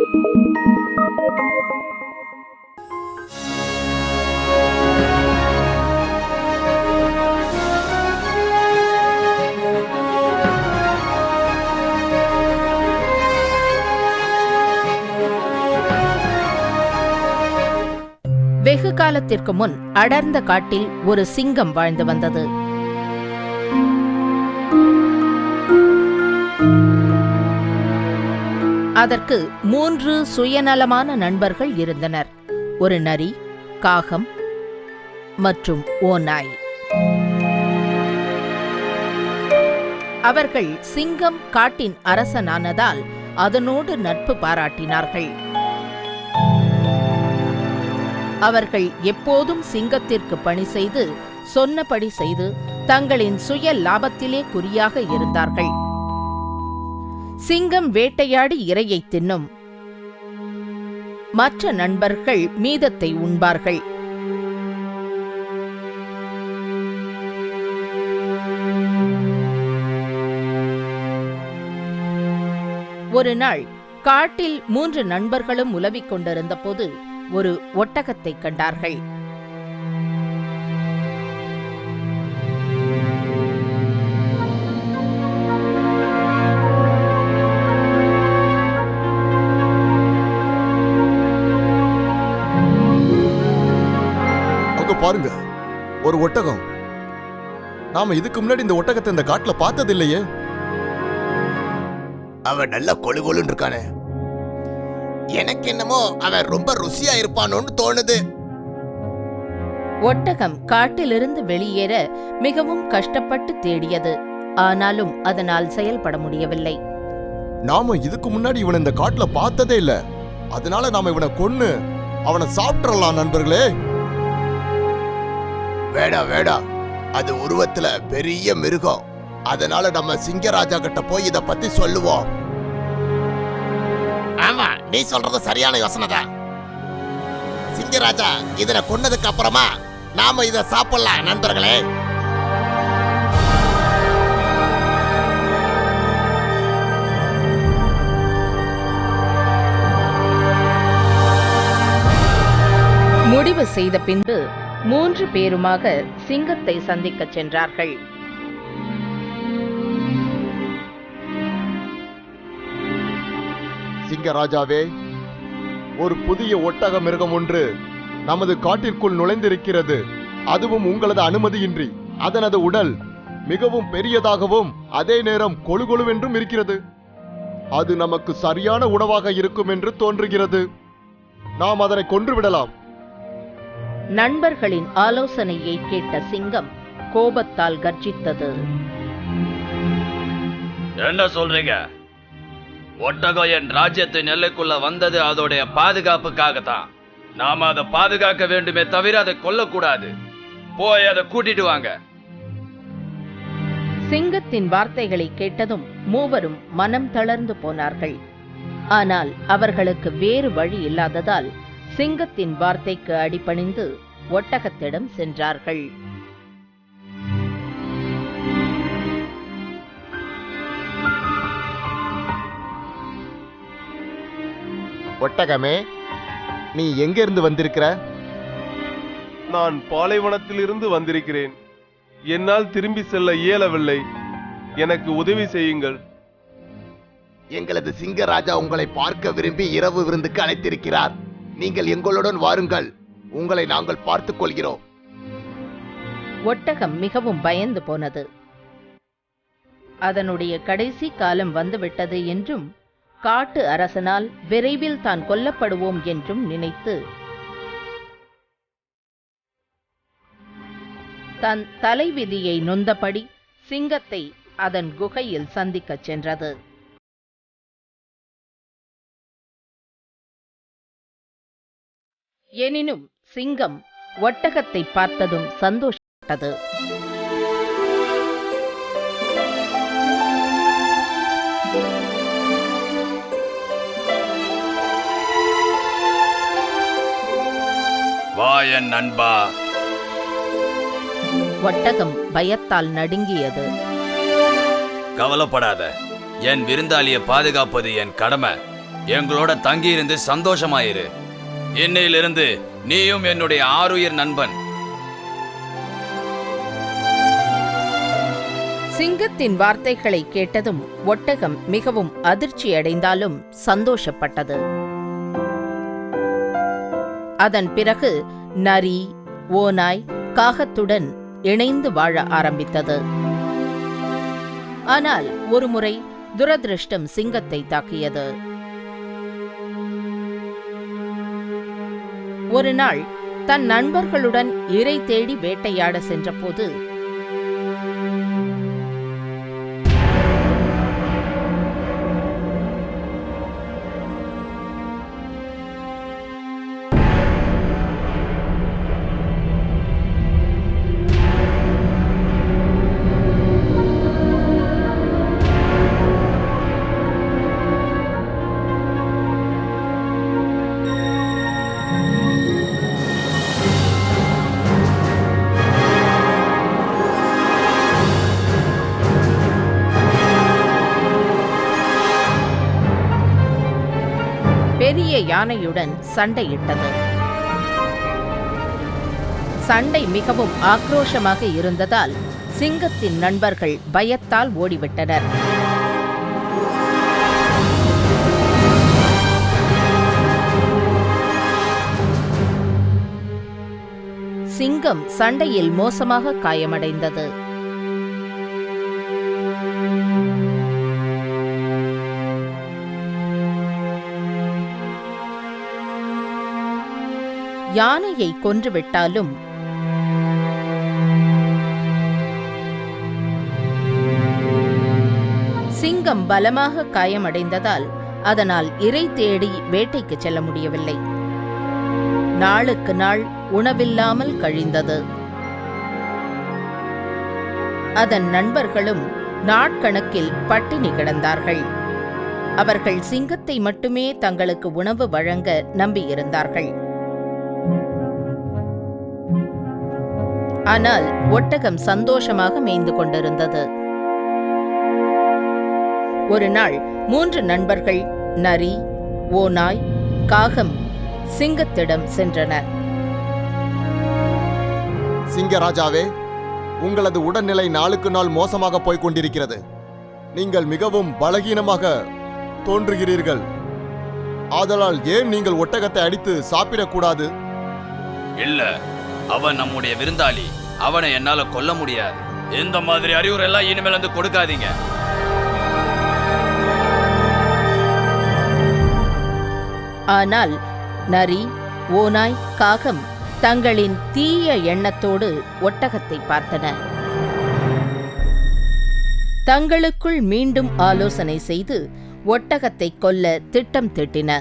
வெகு காலத்திற்கு முன் அடர்ந்த காட்டில் ஒரு சிங்கம் வாழ்ந்து வந்தது. அதற்கு 3 சுயநலமான நண்பர்கள் இருந்தனர். ஒரு நரி, காகம் மற்றும் ஓநாய். அவர்கள் சிங்கம் காட்டின் அரசனானதால் அதனோடு நட்பு பாராட்டினார்கள். அவர்கள் எப்போதும் சிங்கத்திற்கு பணி செய்து சொன்னபடி செய்து தங்களின் சுய லாபத்திலே குறியாக இருந்தார்கள். சிங்கம் வேட்டையாடி இரையை தின்னும். மற்ற நண்பர்கள் மீதத்தை உண்பார்கள். ஒரு நாள் காட்டில் 3 நண்பர்களும் உலவிக் கொண்டிருந்த போது ஒரு ஒட்டகத்தை கண்டார்கள். அங்க பாருங்க, ஒரு ஒட்டகம். நாம இதுக்கு முன்னாடி இந்த ஒட்டகத்தை இந்த காட்டுல பார்த்தது இல்லையே. அவன் நல்ல கொழு கொழுன்னு இருக்கானே. எனக்கு என்னமோ அவன் ரொம்ப ருசியா இருப்பானோன்னு தோணுது. ஒட்டகம் காட்டிலிருந்து வெளியேற மிகவும் கஷ்டப்பட்டு தேடியது. ஆனாலும் அதனால் செயல்பட முடியவில்லை. நாம இதுக்கு முன்னாடி இவனை இந்த காட்டுல பார்த்ததே இல்ல. அதனால நாம இவனை கொன்னு அவனை சாப்பிட்டுறலாம் நண்பர்களே. வேடா வேடா, அது உருவத்துல பெரிய மிருகம். அதனால நம்ம சிங்கராஜா கிட்ட போய் இத பத்தி சொல்லுவோம். ஆமா, நீ சொல்றது சரியான யோசனை தான். சிங்கராஜா, இதனை கொன்னதுக்கு அப்புறமா நாம இத சாப்பிடலாம் நண்பர்களே. முடிவு செய்த பின்பு 3 பேருமாக சிங்கத்தை சந்திக்க சென்றார்கள். சிங்கராஜாவே, ஒரு புதிய ஒட்டக மிருகம் ஒன்று நமது காட்டிற்குள் நுழைந்திருக்கிறது. அதுவும் உங்களது அனுமதியின்றி. அதனது உடல் மிகவும் பெரியதாகவும் அதே நேரம் கொழுகொழுவென்றும் இருக்கிறது. அது நமக்கு சரியான உணவாக இருக்கும் என்று தோன்றுகிறது. நாம் அதனை கொன்றுவிடலாம். நண்பர்களின் ஆலோசனையை கேட்ட சிங்கம் கோபத்தால் கர்ஜித்தது. என்ன சொல்றீங்க? ஒட்டகம் என் ராஜ்யத்தின் எல்லைக்குள்ள வந்தது அதோடைய பாதுகாப்புக்காகத்தான். நாம அதை பாதுகாக்க வேண்டுமே தவிர அதை கொல்லக்கூடாது. போய் அதை கூட்டிட்டு வாங்க. சிங்கத்தின் வார்த்தைகளை கேட்டதும் மூவரும் மனம் தளர்ந்து போனார்கள். ஆனால் அவர்களுக்கு வேறு வழி இல்லாததால் சிங்கத்தின் வார்த்தைக்கு அடிபணிந்து ஒட்டகத்திடம் சென்றார்கள். ஒட்டகமே, நீ எங்கிருந்து வந்திருக்கிற? நான் பாலைவனத்திலிருந்து வந்திருக்கிறேன். என்னால் திரும்பி செல்ல இயலவில்லை. எனக்கு உதவி செய்யுங்கள். எங்களது சிங்கராஜா உங்களை பார்க்க விரும்பி இரவு விருந்துக்கு அழைத்திருக்கிறார். நீங்கள் எங்களுடன் வாருங்கள். உங்களை நாங்கள் பார்த்துக் கொள்கிறோம். ஒட்டகம் மிகவும் பயந்து போனது. அதனுடைய கடைசி காலம் வந்துவிட்டது என்றும் காட்டு அரசனால் விரைவில் தான் கொல்லப்படுவோம் என்றும் நினைத்து தன் தலைவிதியை நொந்தபடி சிங்கத்தை அதன் குகையில் சந்திக்கச் சென்றது. எனினும் சிங்கம் ஒட்டகத்தை பார்த்ததும் சந்தோஷப்பட்டது. வா என் நண்பா. ஒட்டகம் பயத்தால் நடுங்கியது. கவலைப்படாத, என் விருந்தாளியை பாதுகாப்பது என் கடமை. எங்களோட தங்கியிருந்து சந்தோஷமாயிரு. இன்னையிலிருந்து நீயும் என்னுடைய ஆருயிர் நண்பன். சிங்கத்தின் வார்த்தைகளை கேட்டதும் ஒட்டகம் மிகவும் அதிர்ச்சி அடைந்தாலும் சந்தோஷப்பட்டது. அதன் பிறகு நரி, ஓநாய், காகத்துடன் இணைந்து வாழ ஆரம்பித்தது. ஆனால் ஒருமுறை துரதிருஷ்டம் சிங்கத்தை தாக்கியது. ஒரு நாள் தன் நண்பர்களுடன் இரை தேடி வேட்டையாட சென்றபோது பெரிய யானையுடன் சண்டையிட்டது. சண்டை மிகவும் ஆக்ரோஷமாக இருந்ததால் சிங்கத்தின் நண்பர்கள் பயத்தால் ஓடிவிட்டனர். சிங்கம் சண்டையில் மோசமாக காயமடைந்தது. யானையை கொன்றுவிட்டாலும் சிங்கம் பலமாக காயமடைந்ததால் அதனால் இரை தேடி வேட்டைக்கு செல்ல முடியவில்லை. நாளுக்கு நாள் உணவில்லாமல் கழிந்தது. அதன் நண்பர்களும் நாட்கணக்கில் பட்டினி கிடந்தார்கள். அவர்கள் சிங்கத்தை மட்டுமே தங்களுக்கு உணவு வழங்க நம்பியிருந்தார்கள். ஆனால் ஒட்டகம் சந்தோஷமாக மேய்ந்து கொண்டிருந்தது. ஒரு நாள் 3 நண்பர்கள் நரி, ஓநாய், காகம் சிங்கத்திடம் சென்றனர். சிங்கராஜாவே, உங்களது உடல்நிலை நாளுக்கு நாள் மோசமாக போய்க் கொண்டிருக்கிறது. நீங்கள் மிகவும் பலகீனமாக தோன்றுகிறீர்கள். ஆதலால் ஏன் நீங்கள் ஒட்டகத்தை அடித்து சாப்பிடக்கூடாது? இல்ல, அவன் நம்முடைய விருந்தாளி. அவனை என்னால கொல்ல முடியாது. இந்த மாதிரி அறிவுரை எல்லாம் இனிமேல் வந்து கொடுக்காதீங்க. ஆனால் நரி, ஓநாய், காகம் தங்களின் தீய எண்ணத்தோடு ஒட்டகத்தை பார்த்தன. தங்களுக்குள் மீண்டும் ஆலோசனை செய்து ஒட்டகத்தை கொல்ல திட்டம் தீட்டின.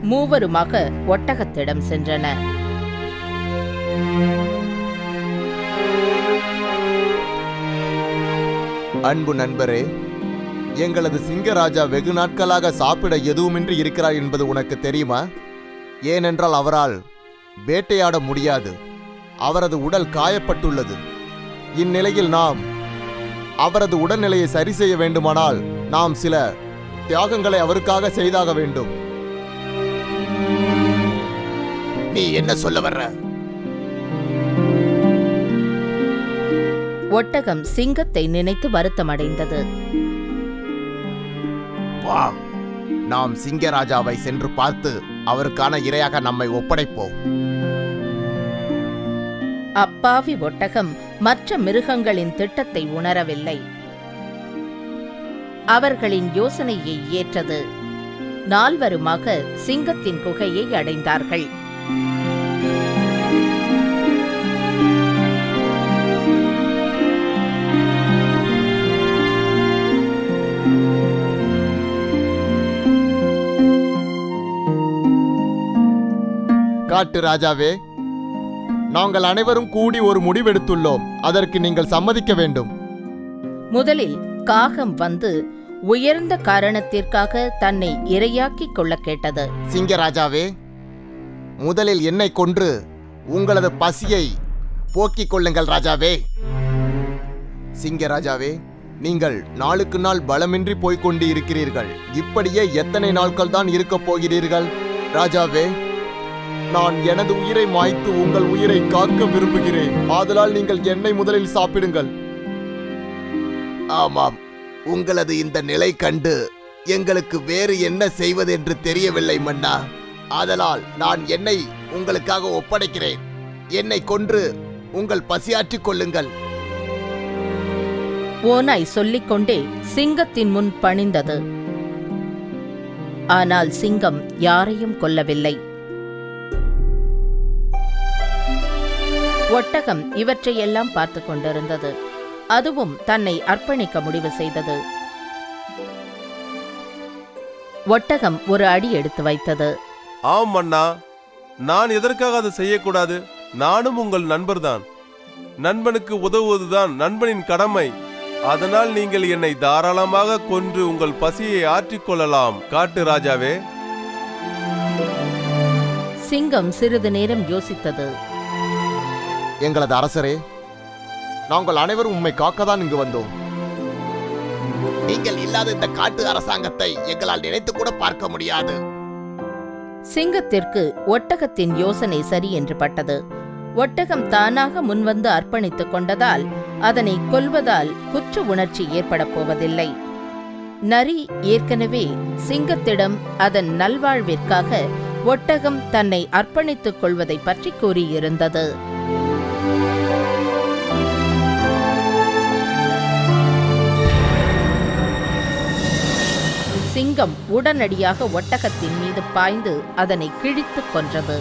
மூவருமாக ஒட்டகத்திடம் சென்றனர். அன்பு நண்பரே, எங்களது சிங்கராஜா வெகு நாட்களாக சாப்பிட எதுவுமின்றி இருக்கிறார் என்பது உனக்கு தெரியுமா? ஏனென்றால் அவரால் வேட்டையாட முடியாது. அவரது உடல் காயப்பட்டுள்ளது. இந்நிலையில் நாம் அவரது உடல்நிலையை சரி செய்ய வேண்டுமானால் நாம் சில தியாகங்களை அவருக்காக செய்தாக வேண்டும். நீ என்ன சொல்ல வர்ற? ஒட்டகம் சிங்கத்தை நினைத்து வருத்தமடைந்தது. வா, நாம் சிங்கராஜாவை சென்று பார்த்து அவருக்கான இரையாக நம்மை ஒப்படைப்போம். அப்பாவி ஒட்டகம் மற்ற மிருகங்களின் திட்டத்தை உணரவில்லை. அவர்களின் யோசனையை ஏற்றது. நால்வருமாக சிங்கத்தின் குகையை அடைந்தார்கள். காட்டு ராஜாவே, நாங்கள் அனைவரும் கூடி ஒரு முடிவெடுத்துள்ளோம். அதற்கு நீங்கள் சம்மதிக்க வேண்டும். முதலில் காகம் வந்து உயர்ந்த காரணத்திற்காக தன்னை இரையாக்கிக் கொள்ள கேட்டது. சிங்கராஜாவே, முதலில் என்னை கொன்று உங்களது பசியை போக்கிக் கொள்ளுங்கள் ராஜாவே. சிங்கராஜாவே, நீங்கள் நாளுக்கு நாள் பலமின்றி போய்க்கொண்டு இருக்கிறீர்கள். இப்படியே எத்தனை நாட்கள் தான் இருக்கப் போகிறீர்கள்? ராஜாவே, நான் எனது உயிரை மாய்த்து உங்கள் உயிரை காக்க விரும்புகிறேன். ஆதலால் நீங்கள் என்னை முதலில் சாப்பிடுங்கள். ஆமாம், உங்களது இந்த நிலை கண்டு எங்களுக்கு வேறு என்ன செய்வதென்று தெரியவில்லை மன்னா. ஆதலால் நான் என்னை உங்களுக்காக ஒப்படைக்கிறேன். என்னை கொன்று உங்கள் பசியாற்றிக் கொள்ளுங்கள். ஓநாய் சொல்லிக்கொண்டே சிங்கத்தின் முன் பணிந்தது. ஆனால் சிங்கம் யாரையும் கொல்லவில்லை. ஒட்டகம் இவற்றையெல்லாம் பார்த்து கொண்டிருந்தது. அதுவும் தன்னை அர்ப்பணிக்க முடிவு செய்தது. ஒட்டகம் ஒரு அடி எடுத்து வைத்தது. ஆம் மன்னா, நான் எதற்காக அதை செய்யக்கூடாது? நானும் உங்கள் நண்பர்தான். நண்பனுக்கு உதவுவதுதான் நண்பனின் கடமை. அதனால் நீங்கள் என்னை தாராளமாக கொன்று உங்கள் பசியை ஆற்றிக்கொள்ளலாம் காட்டு ராஜாவே. சிங்கம் சிறிது நேரம் யோசித்தது. எங்களது அரசரே, நாங்கள் அனைவரும் உம்மை காக்கத்தான் இங்கு வந்தோம். நீங்கள் இல்லாத இந்த காட்டு அரசாங்கத்தை எங்களால் நினைத்து கூட பார்க்க முடியாது. சிங்கத்திற்கு ஒட்டகத்தின் யோசனை சரி என்று பட்டது. ஒட்டகம் தானாக முன்வந்து அர்ப்பணித்துக் கொண்டதால் அதனை கொல்வதால் குற்ற உணர்ச்சி ஏற்படப் போவதில்லை. நரி ஏற்கனவே சிங்கத்திடம் அதன் நல்வாழ்விற்காக ஒட்டகம் தன்னை அர்ப்பணித்துக் கொள்வதை பற்றி கூறியிருந்தது. சிங்கம் உடனடியாக ஒட்டகத்தின் மீது பாய்ந்து அதனை கிழித்துக் கொன்றது.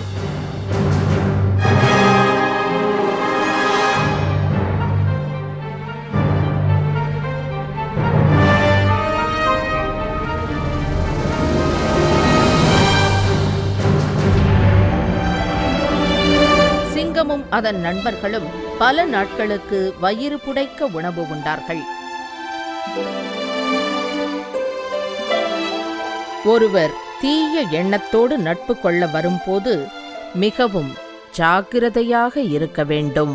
சிங்கமும் அதன் நண்பர்களும் பல நாட்களுக்கு வயிறு புடைக்க உணவு உண்டார்கள். ஒருவர் தீய எண்ணத்தோடு நட்பு கொள்ள வரும்போது மிகவும் ஜாக்கிரதையாக இருக்க வேண்டும்.